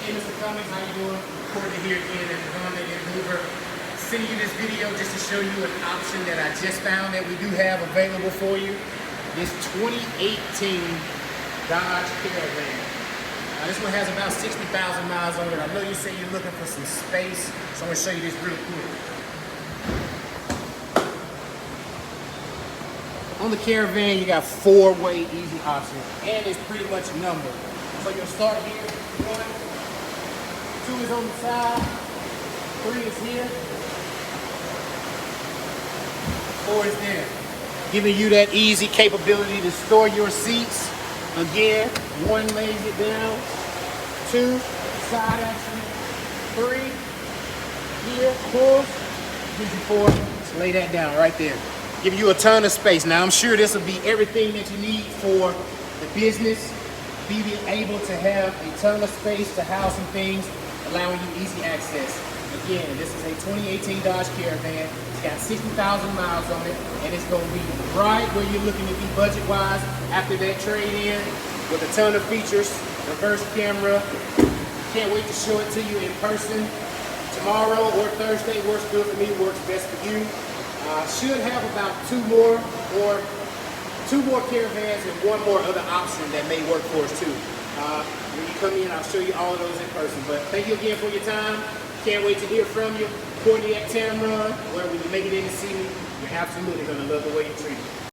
Hey, Mr. Cummings, how you doing? Courtney here again at Honda in Hoover. Sending you this video just to show you an option that I just found that we do have available for you. This 2018 Dodge Caravan. Now, this one has about 60,000 miles on it. I know you say you're looking for some space, so I'm going to show you this real quick. On the Caravan, you got four-way easy options, and it's pretty much numbered. So you'll start here, 1, 2 is on the side, 3 is here, 4 is there. Giving you that easy capability to store your seats. Again, 1 lays it down, 2, side action, 3, here, pull, gives you 4, just lay that down right there. Giving you a ton of space. Now I'm sure this will be everything that you need for the business. Be able to have a ton of space to house some things, allowing you easy access. Again, this is a 2018 Dodge Caravan. It's got 60,000 miles on it, and it's going to be right where you're looking to be budget-wise after that trade-in, with a ton of features, reverse camera. Can't wait to show it to you in person. Tomorrow or Thursday works good for me, works best for you. Should have about two more Caravans and one more other option that may work for us too. When you come in, I'll show you all of those in person. But thank you again for your time. Can't wait to hear from you. Courtney at Tameron, where when you make it in to see me, you're absolutely going to love the way you treat me.